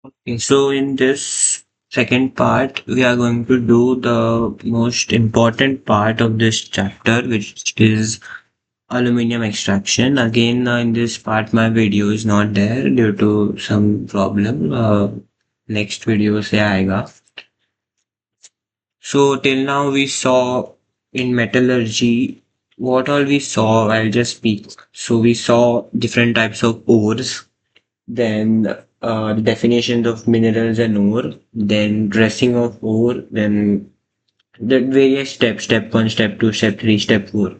Okay, so in this second part, we are going to do the most important part of this chapter, which is aluminum extraction. Again, in this part, my video is not there due to some problem. Next video se aayega. So till now we saw in metallurgy what all we saw. I'll just speak. So we saw different types of ores, then the definitions of minerals and ore, then dressing of ore, then the various steps, step 1, step 2, step 3, step 4.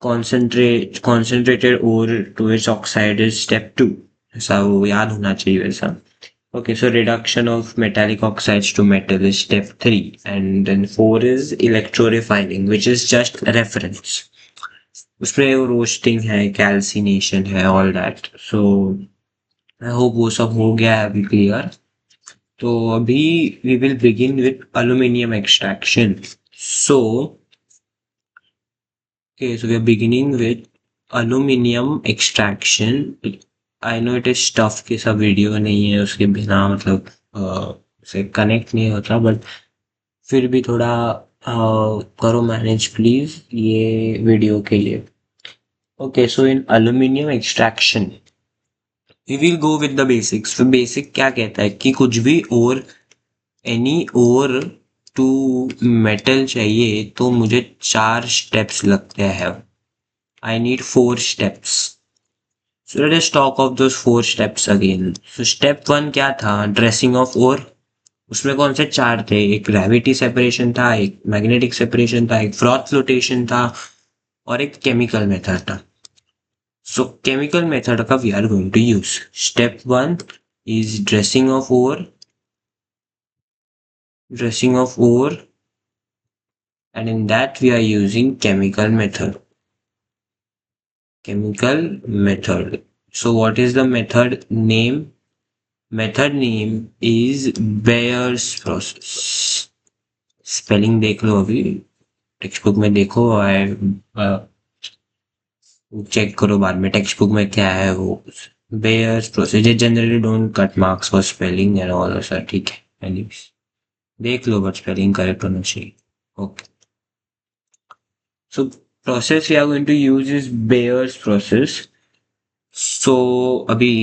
Concentrated ore to its oxide is step 2. ऐसा वो याद होना चाहिए वैसा. Okay, so reduction of metallic oxides to metal is step 3, and then 4 is electrorefining, which is just a reference. उसमें वो roasting है, calcination है, all that. So I hope वो सब हो गया है अभी क्लियर. तो अभी we will begin with aluminium extraction. So okay, so we are beginning with aluminum extraction. I know it is tough कि सब वीडियो नहीं है उसके बिना मतलब से कनेक्ट नहीं होता, बट फिर भी थोड़ा करो मैनेज प्लीज ये वीडियो के लिए. Okay, so in aluminium extraction we will go with the basics. तो बेसिक क्या कहता है कि कुछ भी और एनी और टू मेटल चाहिए तो मुझे 4 स्टेप्स लगते हैं. I need 4 steps. So let us talk of those 4 steps again. So step 1 क्या था? Dressing of ore. उसमें कौन से 4 थे? एक ग्रेविटी सेपरेशन था, एक मैग्नेटिक सेपरेशन था, एक फ्रॉथ फ्लोटेशन था और एक केमिकल मेथड था. So chemical method का we are going to use. Step 1 is dressing of ore, and in that we are using chemical method. Chemical method. So what is the method name? Method name is Bayer's process. Spelling देख लो अभी text book में देखो. Check करो बाद में text book में क्या है वो. Bayer's process. They generally don't cut marks for spelling and all that. ठीक है. Anyways, देख लो बट स्पेलिंग करेक्ट होना चाहिए. Okay, so process we are going to use is Bayer's process. So अभी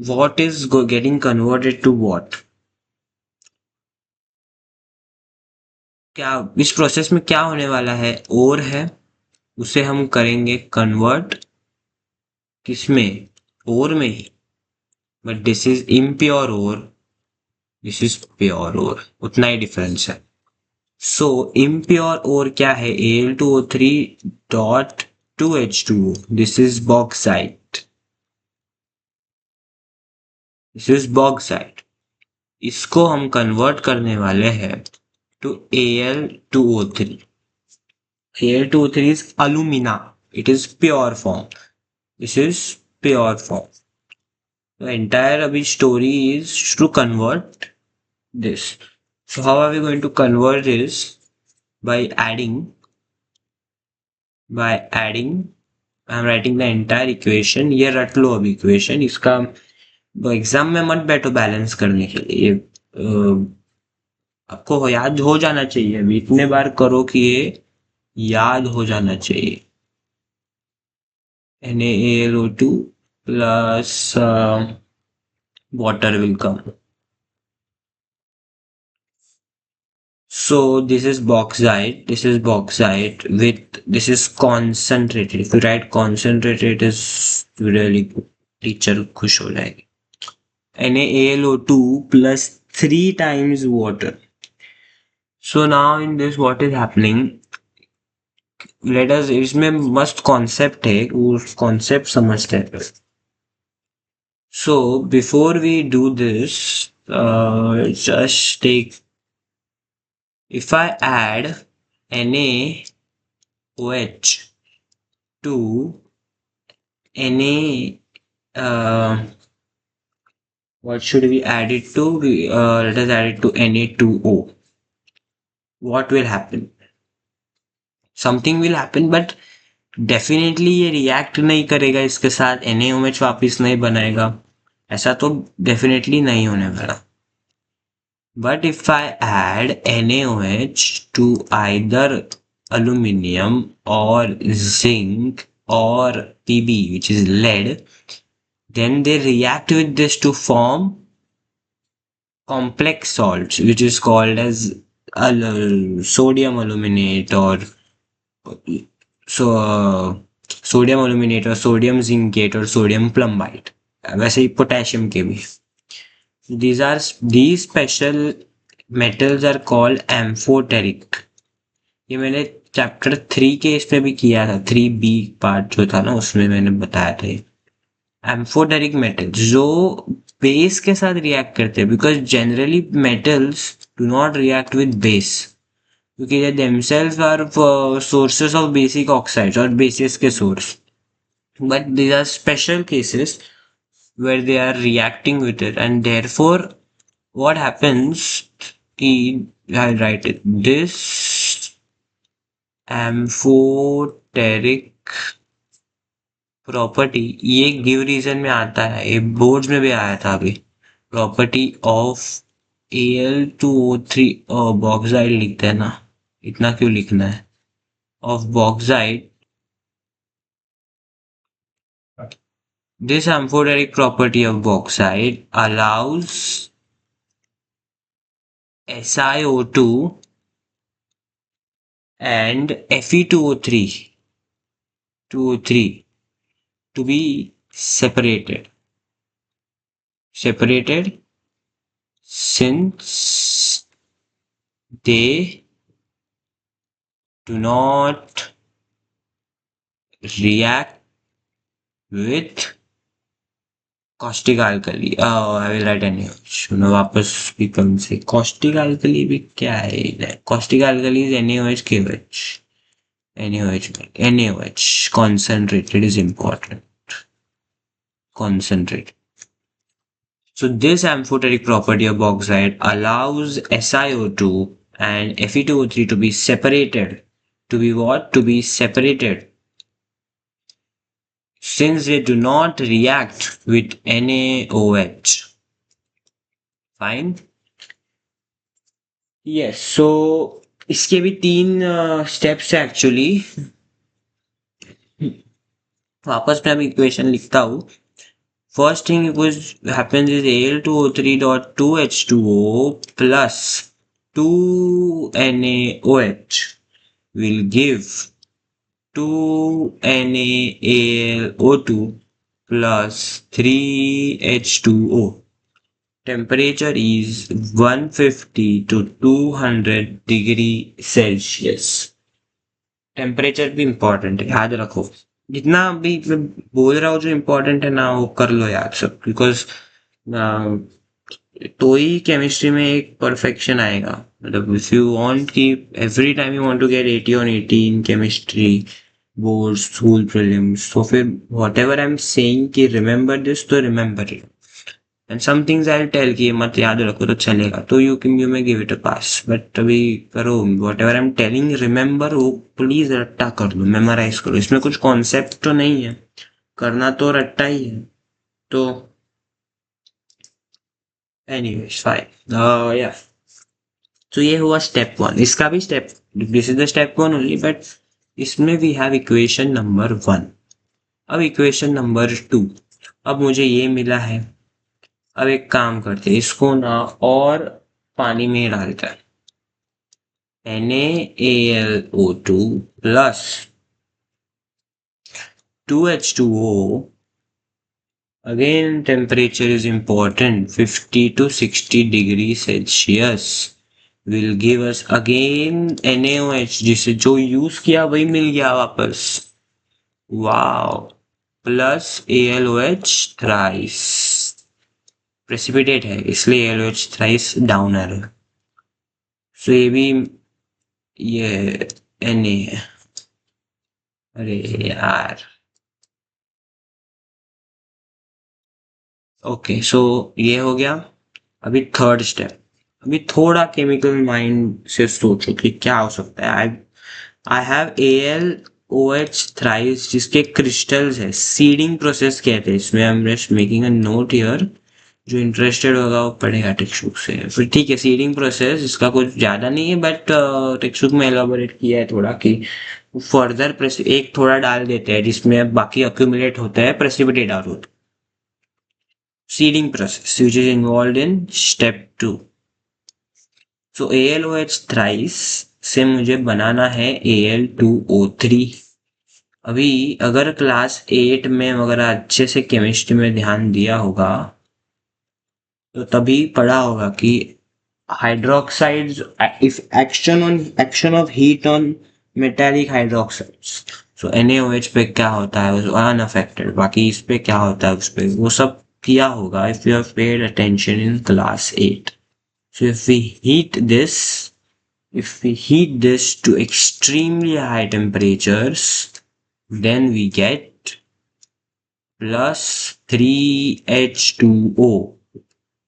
what is getting converted to what? क्या इस process में क्या होने वाला है? और है उसे हम करेंगे कन्वर्ट किसमें? और में ही. बट दिस इज इम्प्योर और दिस इज प्योर और, उतना ही डिफरेंस है. सो इम्प्योर और क्या है? Al2O3 dot 2H2O. This is bauxite. This is bauxite. इसको हम कन्वर्ट करने वाले हैं to Al2O3. Al2O3 is alumina. It is pure form. This is pure form. The entire abhi story is to convert this. So how are we going to convert this? By adding I'm writing the entire equation. ये रट लो अब equation. इसका exam में मत बैठो balance करने के लिए. आपको याद हो जाना चाहिए. अभी इतने बार करो कि ये याद हो जाना चाहिए. NaAlO2 plus water will come. So this is bauxite. This is bauxite with this is concentrated. If you write concentrated, it is really good. Teacher खुश हो जाएगी. NaAlO2 plus 3 times water. So now in this what is happening? Let us इसमें मस्त concept है, उस concept समझते हैं. So before we do this, just take, if I add NaOH to Na, what should we add it to? Let us add it to Na2O. What will happen? Something will happen, but definitely ये react नहीं करेगा इसके साथ, NaOH वापस नहीं बनाएगा, ऐसा तो डेफिनेटली नहीं होने वाला. But if I add NaOH to either aluminum or zinc or Pb, which is lead, then they react with this to form complex salts, which is called as sodium aluminate or so sodium aluminate or sodium zincate or sodium plumbite. वैसे ही potassium के भी. These special metals are called amphoteric. ये मैंने chapter 3 के इसमें भी किया था, 3B पार्ट जो था ना उसमें मैंने बताया था. एम्फोटेरिक मेटल्स जो बेस के साथ रिएक्ट करते हैं, because generally metals do not react with base, क्योंकि they themselves are sources of basic oxides और बेसिस के source. But these are special cases where they are reacting with it, and therefore what happens, I'll write it, this amphoteric property, ये give reason में आता है, ये boards में भी आया था अभी. प्रॉपर्टी ऑफ Al2O3 बॉक्साइड लिखते हैं ना, इतना क्यों लिखना है, of bauxite. This amphoteric property of bauxite allows SiO2 and Fe2O3 to be separated since they do not react with caustic alkali. I will write NaOH. मैं वापस भी कम से caustic alkali भी क्या है, caustic alkali is NaOH KOH. NaOH concentrated is important. Concentrate. So this amphoteric property of bauxite allows SiO2 and Fe2O3 to be separated. To be what? To be separated. Since they do not react with NaOH. Fine. Yes. So इसके भी 3 steps है actually. वापस मैं अभी equation लिखता हूँ. First thing happens is Al2O3.2H2O plus 2NaOH will give 2NaAlO2 plus 3H2O. Temperature is 150 to 200 degree Celsius. Temperature भी important है, याद रखो. जितना भी मैं बोल रहा हूँ जो इम्पोर्टेंट है ना वो कर लो याद सब, बिकॉज तो ही केमिस्ट्री में एक परफेक्शन आएगा. मतलब इफ यू वांट कि every time you want to get 80 on 80 in chemistry board school prelims, तो फिर whatever I am saying कि रिमेंबर दिस, तो remember it. And some things I tell कि मत याद रखो तो चलेगा, तो you may give it a pass. But अभी करो whatever I am telling, remember वो प्लीज रट्टा कर लो, मेमोराइज करो. इसमें कुछ कॉन्सेप्ट तो नहीं है, करना तो रट्टा ही है. तो एनीवेज फाइन. या तो ये हुआ स्टेप 1. इसका भी step, this is the step 1 only, but इसमें वी हैव इक्वेशन नंबर 1. अब इक्वेशन नंबर 2. अब मुझे ये मिला है. अब एक काम करते हैं, इसको ना और पानी में डालते हैं. NaAlO2 plus 2H2O. Again temperature is important, 50 to 60 degree Celsius will give us again NaOH, जिसे जो यूज किया वही मिल गया वापस. Wow. Plus AlOH thrice. Precipitate है इसलिए AlOH थ्राइस डाउन एरो. सो ये भी ये Na है. अरे यार. ओके सो ये हो गया. अभी थर्ड स्टेप. अभी थोड़ा केमिकल माइंड से सोचो कि क्या हो सकता है. आई हैव OH थ्राइस जिसके क्रिस्टल्स है, सीडिंग प्रोसेस कहते हैं इसमें। I am just making a note here, जो इंटरेस्टेड होगा वो पढ़ेगा टेक्स्ट बुक से। फिर ठीक है, सीडिंग प्रोसेस इसका कुछ ज़्यादा नहीं है, बट टेक्स्ट बुक में एलाबोरेट किया है थोड़ा कि फर्दर एक थोड़ा डाल देते हैं जिसमें बाकी अक्यूमुलेट होता है, प्रेसिपिटेट आउट होता है। Seeding process which is involve in step 2। So AlOH thrice से मुझे बनाना है Al2O3। अभी अगर क्लास 8 में अगर अच्छे से केमिस्ट्री में ध्यान दिया होगा तो तभी पढ़ा होगा कि hydroxides, if action of heat on metallic hydroxides, so NaOH पे क्या होता है, unaffected। बाकी इस पे क्या होता है, उस पे वो सब किया होगा if you have paid attention in class 8। so if we heat this to extremely high temperatures, then we get plus 3H2O।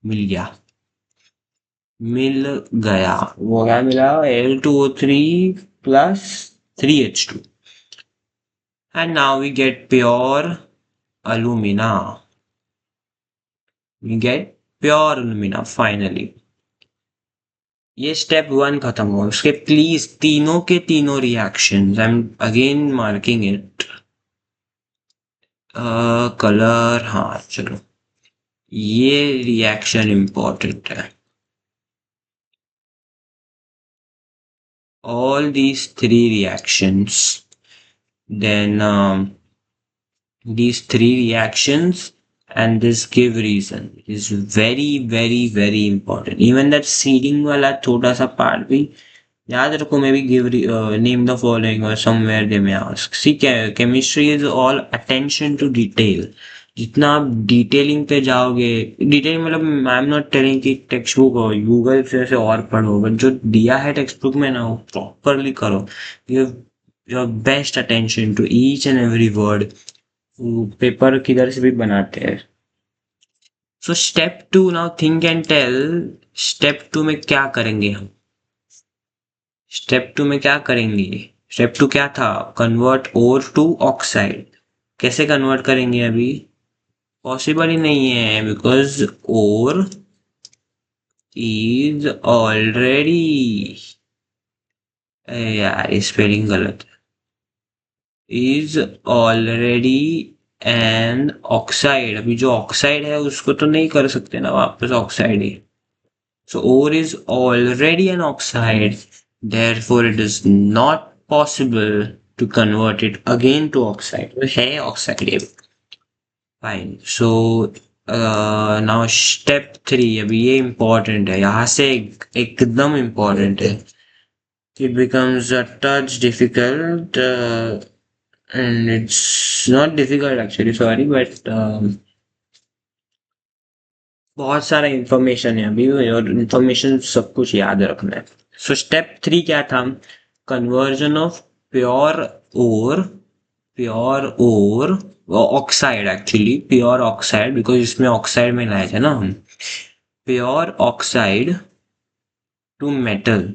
मिल गया वो क्या मिला, Al2O3 plus 3H2, and now we get pure alumina। Finally. ये step 1 खत्म हुआ। उसके please तीनों के तीनों reactions, I am again marking it, colour, हाँ चलो, ये रिएक्शन इंपॉर्टेंट है। all these three reactions, then these three reactions and this give reason is very important। even that seeding वाला छोटा सा part भी याद रखो। maybe give name the following or somewhere they may ask। see, chemistry is all attention to detail। जितना आप detailing पे जाओगे, डिटेलिंग मतलब आई एम नॉट टेलिंग कि टेक्स्ट बुक हो गूगल से और पढ़ो, बट जो दिया है टेक्स्ट बुक में ना वो प्रॉपरली करो। You your best attention to each and every word. Paper किधर से भी बनाते हैं। So step 2, now think and tell. Step 2 में क्या करेंगे हम? स्टेप 2 में क्या करेंगे? स्टेप 2 क्या था? Convert ore to oxide. कैसे कन्वर्ट करेंगे? अभी पॉसिबल ही नहीं है, बिकॉज ओर इज ऑलरेडी, यार स्पेलिंग गलत है, इज ऑलरेडी एन ऑक्साइड। अभी जो ऑक्साइड है उसको तो नहीं कर सकते ना वापस ऑक्साइड ही। So ore is already an oxide, therefore it is not possible to convert it again to oxide। वो है ऑक्साइड ये। फाइन। सो नाउ स्टेप 3, अभी ये इम्पोर्टेंट है, यहाँ से एकदम इम्पोर्टेंट है। it becomes a touch difficult, and it's not difficult actually, sorry, but बहुत सारा इंफॉर्मेशन है अभी, और इंफॉर्मेशन सब कुछ याद रखना है। सो स्टेप 3 क्या था? Conversion of pure ore, oxide, actually pure oxide, because इसमें ऑक्साइड में लाए थे ना हम, प्योर ऑक्साइड टू मेटल।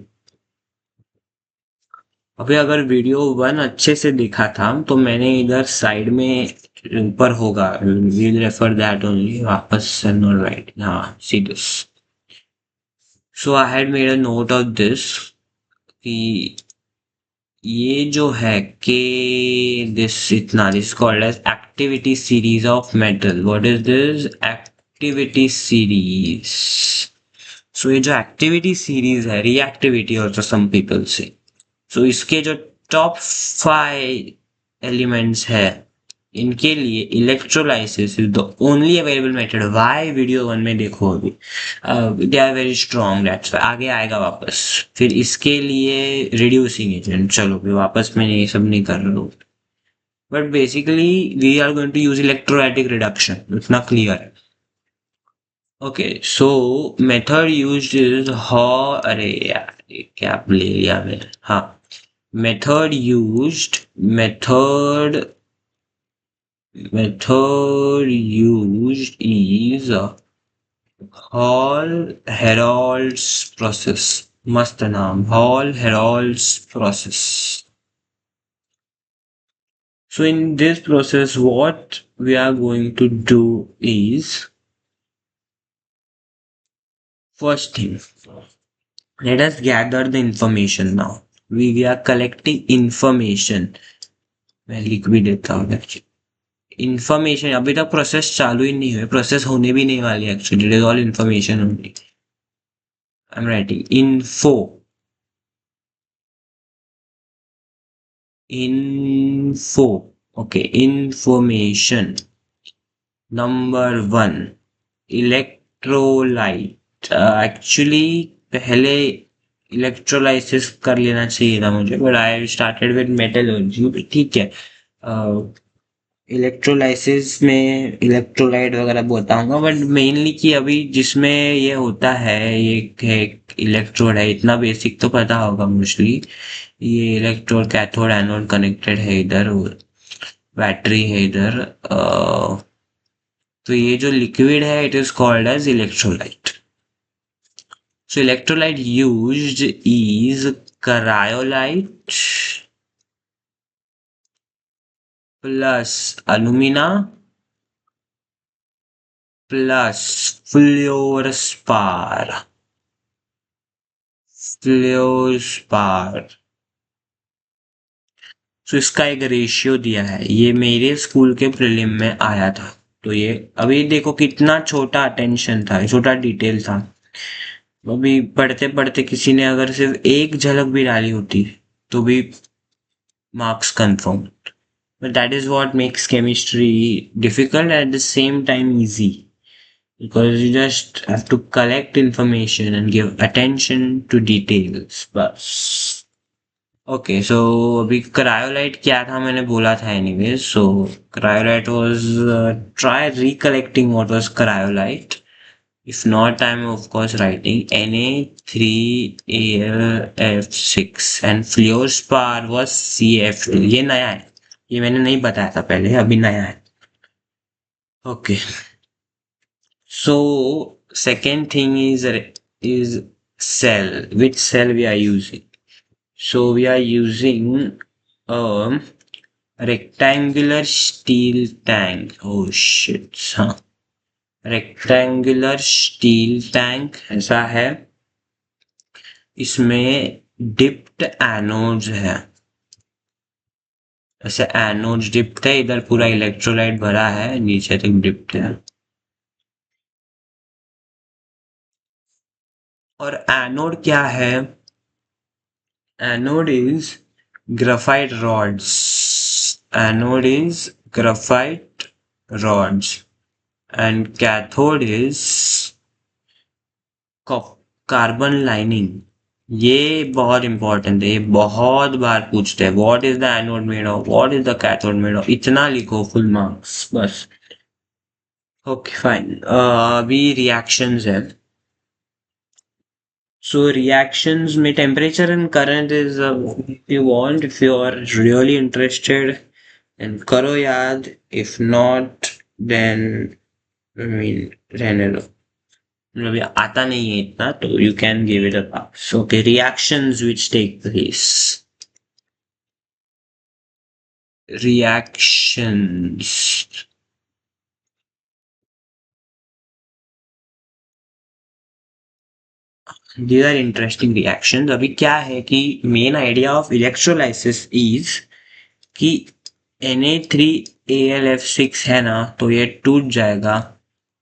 अभी अगर वीडियो 1 अच्छे से देखा था तो मैंने इधर साइड में ऊपर होगा, वील रेफर दैट ओनली, वापस नॉट राइट, हाँ see this. So I had made a note of this कि ये जो है के दिस इतना, this called as activity series of metal. What is this activity series? सो ये जो एक्टिविटी सीरीज है, reactivity also some people say, so इसके जो टॉप 5 एलिमेंट्स है, इनके लिए electrolysis is the only available method. Why? Video 1 में देखो अभी, they are very strong, that's why. आगे आएगा वापस। फिर इसके लिए रिड्यूसिंग एजेंट, चलो फिर वापस मैं ये सब नहीं कर रहा हूँ, but basically we are going to use electrolytic reduction, इतना क्लियर है। Okay, so method used is अरे यार ये क्या ले लिया मैंने, हाँ, method used is Hall-Herold's process। मस्त नाम, Hall-Herold's process। So in this process, what we are going to do is, first thing, let us gather the information now. We are collecting information. मैं लिख भी देता हूँ एक्चुअली, इन्फॉर्मेशन अभी तक process चालू ही नहीं हुई, प्रोसेस होने भी नहीं वाली actually, it is all information only. I am writing info. Okay, information number 1, electrolyte. Actually पहले इलेक्ट्रोलाइसिस कर लेना चाहिए था मुझे, but I started with metallurgy. ठीक है, इलेक्ट्रोलाइसिस में इलेक्ट्रोलाइट वगैरह बताऊंगा, बट मेनली कि अभी जिसमें ये होता है, ये एक इलेक्ट्रोड है, इतना बेसिक तो पता होगा मोस्टली. ये इलेक्ट्रोड, कैथोड, एनोड कनेक्टेड है इधर, बैटरी है इधर. तो ये जो लिक्विड है, it is called as electrolyte. So electrolyte used is cryolite plus alumina plus fluorspar. So इसका एक रेशियो दिया है, ये मेरे स्कूल के प्रीलिम में आया था. तो ये अभी देखो कितना छोटा अटेंशन था, छोटा डिटेल था. अभी पढ़ते पढ़ते किसी ने अगर सिर्फ एक झलक भी डाली होती तो भी marks confirm. But that is what makes chemistry difficult and at the same time easy, because you just have to collect information and give attention to details. बस. ओके, सो अभी क्रायोलाइट क्या था मैंने बोला था anyways. So cryolite was, try recollecting what was cryolite. If not, I'm of course writing Na3Al(F6) and fluorspar was CF2. ये नया है, ये मैंने नहीं बताया था पहले, अभी नया है. Okay, so second thing is cell. Which cell we are using? So we are using a rectangular steel tank. Oh shit, हाँ, रेक्टेंगुलर स्टील टैंक ऐसा है. इसमें डिप्ड एनोड्स है, ऐसे एनोड्स डिप्ड है, इधर पूरा इलेक्ट्रोलाइट भरा है, नीचे तक डिप्ड है. और एनोड क्या है? Anode is graphite rods. Anode is graphite rods and cathode is carbon lining. ये बहुत इंपॉर्टेंट है, ये बहुत बार पूछते हैं. What is the anode made of, what is the cathode made of, इतना लिखो, फुल मार्क्स बस. Okay fine. अभी रिएक्शंस है. सो रिएक्शंस में temperature and current is, if you want, if you are really interested and करो याद, if not then रहने दो, अभी आता नहीं है इतना, तो you can give it a pass. Okay, reactions which take place. Reactions, these are interesting reactions. अभी क्या है कि main idea of electrolysis is कि Na3Al(F6) है ना, तो ये टूट जाएगा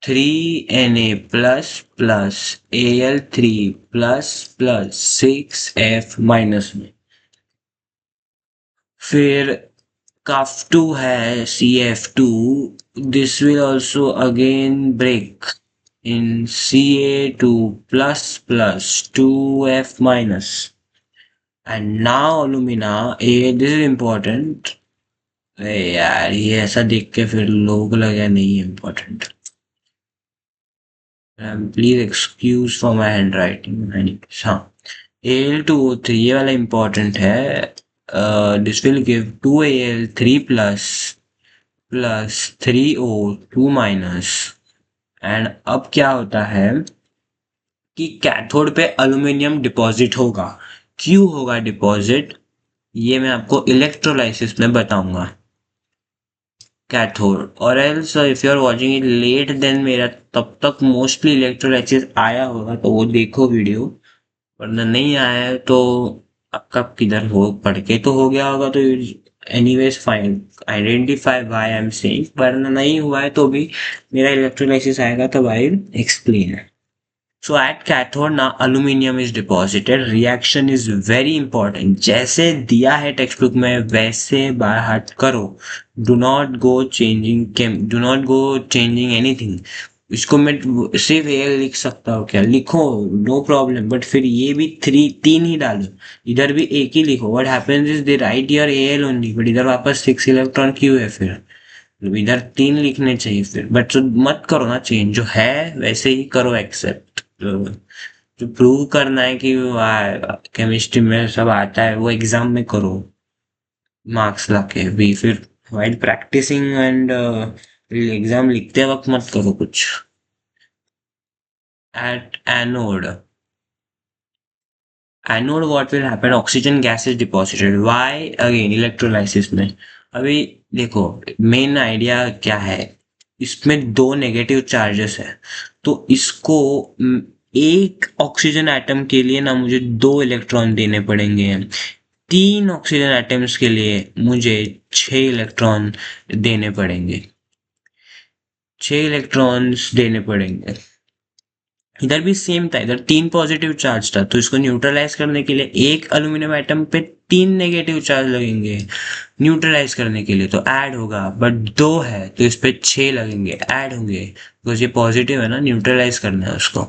3Na plus plus Al3 plus plus 6F minus में. फिर CF2 है, CF2, this will also again break in Ca2 plus plus 2F minus, and now alumina. This is important. यार ये ऐसा देख के फिर लोगों को लगा नहीं है important. Please excuse for my handwriting. हाँ, Al2O3 ये वाला important है. This will give 2Al3 plus plus 3O2 minus. And अब क्या होता है कि कैथोड पे अल्यूमिनियम डिपॉजिट होगा. क्यों होगा डिपॉजिट, ये मैं आपको इलेक्ट्रोलाइसिस में बताऊंगा. कैथोड, और else if you are watching it late then मेरा तब तक मोस्टली इलेक्ट्रोलाइसिस आया होगा तो वो देखो वीडियो, वरना नहीं आया है तो आपका किधर हो पढ़ के तो हो गया होगा तो anyways fine, identify why I am saying, वरना नहीं हुआ है तो भी मेरा इलेक्ट्रोलाइसिस आएगा तब I explain. So at cathode now aluminium is deposited. Reaction is very important. जैसे दिया है टेक्स्ट बुक में वैसे बाय हार्ट करो. Do not go changing anything. इसको मैं सिर्फ ए लिख सकता हूँ क्या, लिखो नो प्रॉब्लम, बट फिर ये भी तीन ही डालो, इधर भी एक ही लिखो. What happens is they right your L only, but इधर वापस 6 इलेक्ट्रॉन क्यों है, फिर इधर 3 लिखने चाहिए फिर, बट तो मत करो ना चेंज, जो है वैसे ही करो एक्सेप्ट. जो प्रूव करना है कि केमिस्ट्री में सब आता है वो एग्जाम में करो मार्क्स लाके भी, फिर वाइल प्रैक्टिसिंग एंड एग्जाम लिखते वक्त मत करो कुछ. At anode what will happen, oxygen gas is deposited. Why? Again electrolysis में. अभी देखो मेन आइडिया क्या है, इसमें दो नेगेटिव चार्जेस है, तो इसको एक ऑक्सीजन एटम के लिए ना मुझे 2 इलेक्ट्रॉन देने पड़ेंगे, 3 ऑक्सीजन एटम्स के लिए मुझे 6 इलेक्ट्रॉन देने पड़ेंगे, 6 इलेक्ट्रॉन्स देने पड़ेंगे. इधर भी सेम था, इधर 3 पॉजिटिव चार्ज था, तो इसको न्यूट्रलाइज करने के लिए एक अल्यूमिनियम एटम पे 3 नेगेटिव चार्ज लगेंगे न्यूट्रलाइज करने के लिए, तो ऐड होगा, बट 2 है तो इस पे 6 लगेंगे ऐड होंगे, बिकॉज ये पॉजिटिव है ना, न्यूट्रलाइज करना है उसको.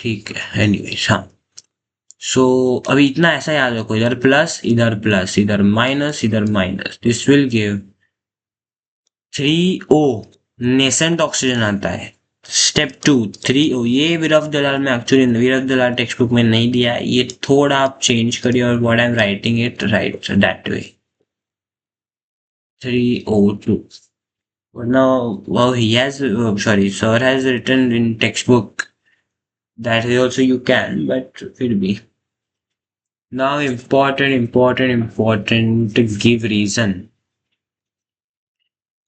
ठीक है, एनीवेज हाँ. सो अभी इतना ऐसा याद रखो, इधर प्लस इधर minus, this will give 3O, nascent oxygen आता है. स्टेप 2 3O, ये विरफ दलाल में एक्चुअली विरफ दलाल टेक्स्ट बुक में नहीं दिया है, ये थोड़ा आप चेंज करिए और what I am writing it right that way. 3O2. now well he has sorry sir has written in textbook that way also you can, but फिर भी. now important to give reason.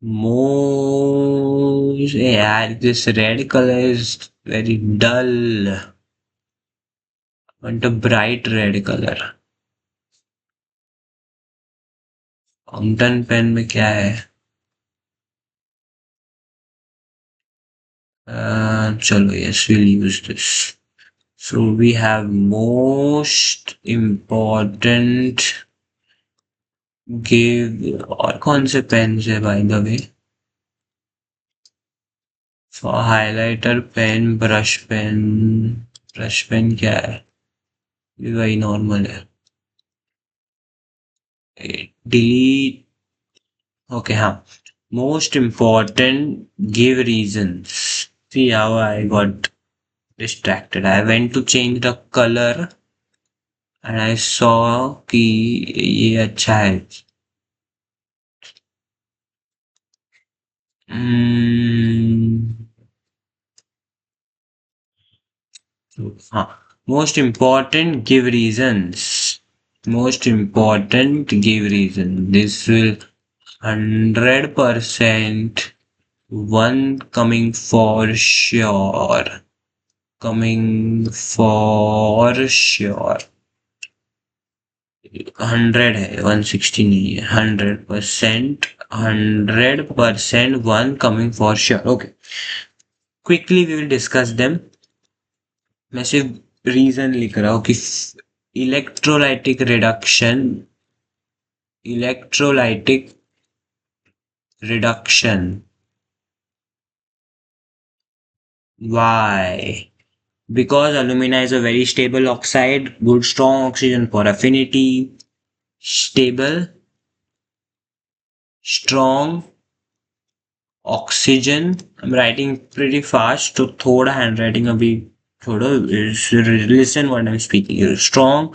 More, yeah, this red color is very dull. I want a bright red color. Fountain pen में क्या है, चलो yes we'll use this. So we have most important give, और कौन से pen है by the way, for highlighter pen, brush pen क्या है, ये वही नॉर्मल है. डिलीट, ओके हाँ. Most important give reasons. See how I got distracted. I went to change the color and I saw कि ये अच्छा है. हाँ, most important give reasons. This will 100% one coming for sure. 100 है, 160 नहीं है, 100% one coming for sure. Okay, quickly we will discuss them. मैं सिर्फ रीजन लिख रहा हूँ कि electrolytic reduction. Why? Because alumina is a very stable oxide, good strong oxygen for affinity, stable, strong oxygen. I'm writing pretty fast, so थोड़ा handwriting अभी छोड़ो, listen what I'm speaking. Strong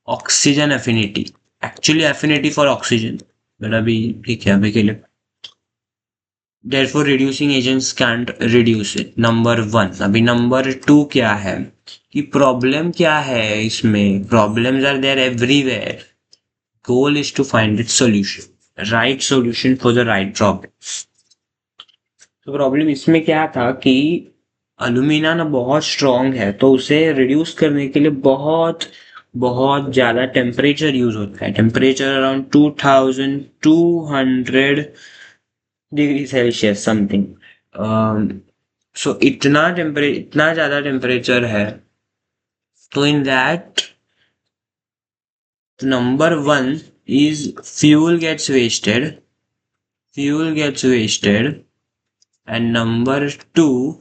oxygen affinity, actually affinity for oxygen, but अभी ठीक है अभी के लिए. Therefore reducing agents can't reduce it. Number 1. अभी नंबर 2 क्या है कि प्रॉब्लम क्या है इसमें, problems are there everywhere, goal is to find it solution. Right solution for the right problem. तो प्रॉब्लम इसमें क्या था कि अलुमिना ना बहुत स्ट्रॉन्ग है, तो उसे रिड्यूस करने के लिए बहुत बहुत ज़्यादा टेम्परेचर यूज होता है। Temperature around 2200 degree Celsius something. So इतना ज़्यादा टेम्परेचर है, तो in that number one is fuel gets wasted, and number two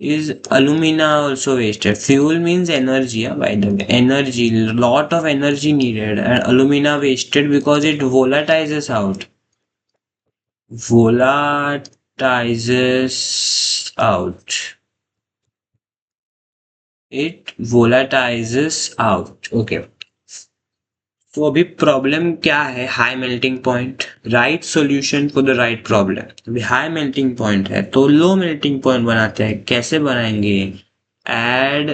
is alumina also wasted. Fuel means energy, yeah, by the way, energy, lot of energy needed, and alumina wasted because it volatilizes out. It volatilizes out. Okay. तो अभी problem क्या है? High melting point. Right solution for the right problem. अभी high melting point है तो low melting point बनाते हैं। कैसे बनाएंगे? Add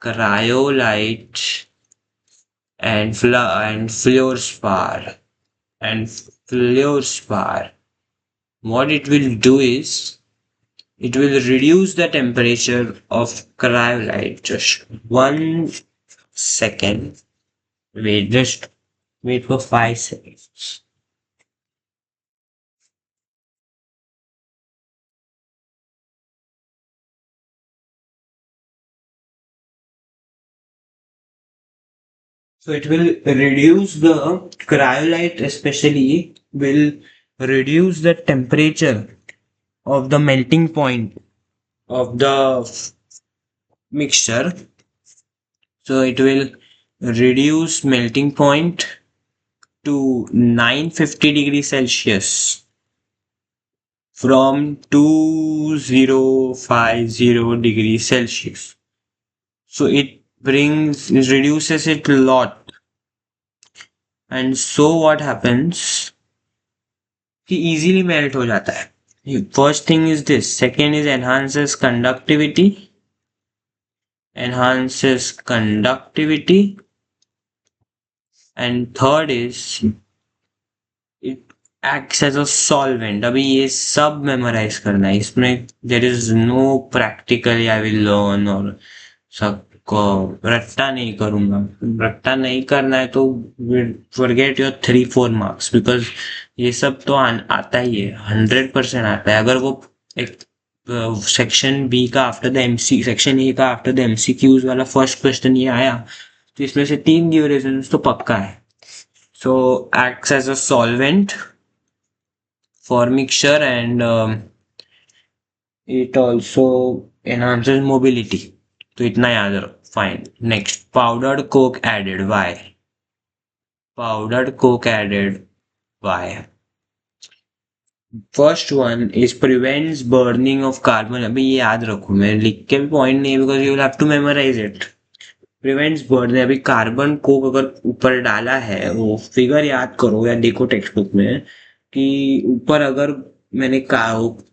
cryolite and fluorspar. What it will do is it will reduce the temperature of cryolite. Just 1 second. Just wait for 5 seconds. So it will reduce the cryolite, especially will reduce the temperature of the melting point of the mixture. So it will reduce melting point to 950 degrees Celsius from 2050 degrees Celsius. So it reduces it a lot. And so what happens? कि easily melt हो जाता है. First thing is this. Second is enhances conductivity. And third is it acts as a solvent. अभी ये सब memorise करना है, इसमें there is no practically I will learn और सबको रट्टा नहीं करूंगा। रट्टा नहीं करना है तो forget your 3-4 marks, बिकॉज ये सब तो आता ही है, 100% आता है। अगर वो एक सेक्शन बी का after the MC section A का आफ्टर द एमसीक्यूज वाला फर्स्ट क्वेश्चन ये आया तो इसमें से 3 ड्यूरेशन तो पक्का है। So acts as a solvent for mixture, and it also enhances mobility. तो इतना याद रखो। Fine. Next, powdered coke added. Why powdered coke added? Why? First one is prevents burning of carbon. अभी ये याद रखो, मैं लिख के भी पॉइंट नहीं है because you will have to memorise it. Prevents burning. अभी कार्बन कोक अगर ऊपर डाला है, वो फिगर याद करो या देखो टेक्स्ट बुक में कि ऊपर अगर मैंने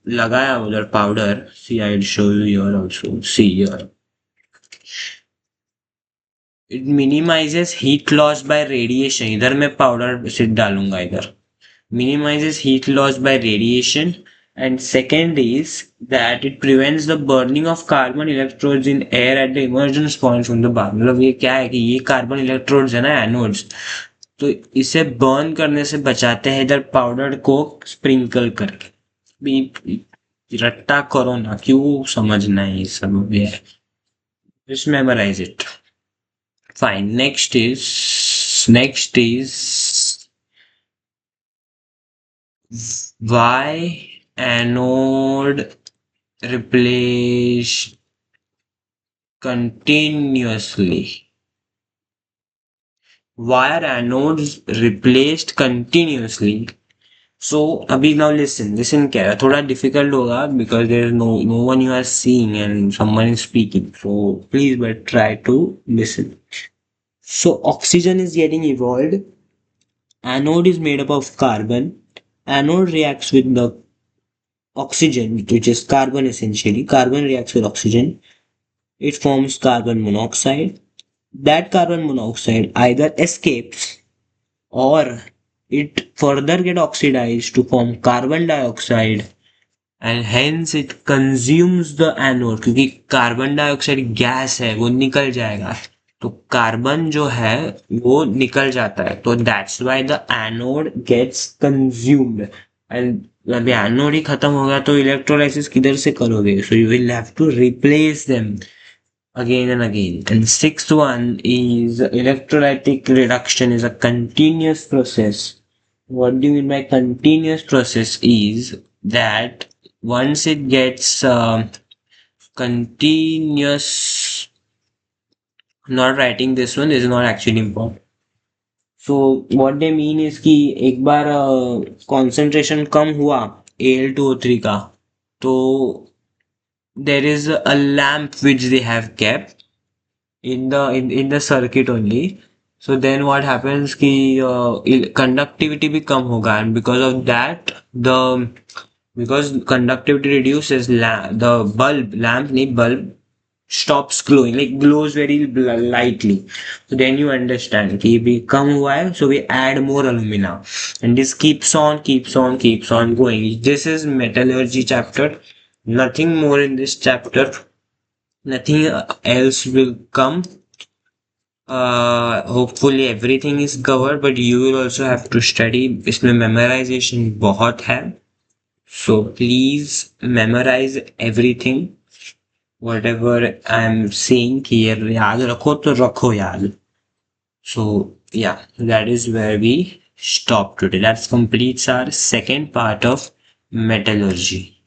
लगाया उधर powder, see I show you here also, see here, it minimises heat loss by radiation. इधर मैं पाउडर सिर्फ डालूंगा, इधर minimizes heat loss by radiation. And second is that it prevents the burning of carbon electrodes in air at the emergence point from the bar. मतलब ये क्या है कि ये कार्बन इलेक्ट्रोड्स है ना, एनोड्स, तो इसे बर्न करने से बचाते हैं इधर पाउडर को स्प्रिंकल करके। भी रट्टा करो ना, क्यों समझना है ये सब भी है, just memorize it. Fine. Next is why anode replaced continuously. Why are anodes replaced continuously? So अभी now listen क्या है, थोड़ा difficult होगा because there is no one you are seeing and someone is speaking, so please but try to listen. So oxygen is getting evolved. Anode is made up of carbon. Anode reacts with the oxygen, which is carbon essentially. Carbon reacts with oxygen. It forms carbon monoxide. That carbon monoxide either escapes or it further get oxidized to form carbon dioxide and hence it consumes the anode, क्योंकि carbon dioxide gas है वो निकल जाएगा, तो carbon जो है वो निकल जाता है, तो that's why the anode gets consumed. And अभी एनोड ही खत्म हो गया तो इलेक्ट्रोलाइसिस किधर से करोगे, so you will have to replace them again and again. And sixth one is electrolytic reduction is a continuous process. What do you mean by continuous process is that once it gets continuous, not writing this one, this is not actually important. So what they mean is कि एक बार concentration कम हुआ Al2O3 का, तो there is a lamp which they have kept in the circuit only. So then what happens कि conductivity भी कम होगा, and because of that because conductivity reduces, the bulb stops glowing, like glows very lightly. So then you understand कि भी कम हुआ है, so we add more alumina, and this keeps on going. This is metallurgy chapter, nothing more in this chapter, nothing else will come. Hopefully everything is covered, but you will also have to study. इसमें memorization बहुत है, so please memorize everything. Whatever I'm saying कि याद रखो तो रखो याद. So yeah, that is where we stop today. That completes our second part of metallurgy.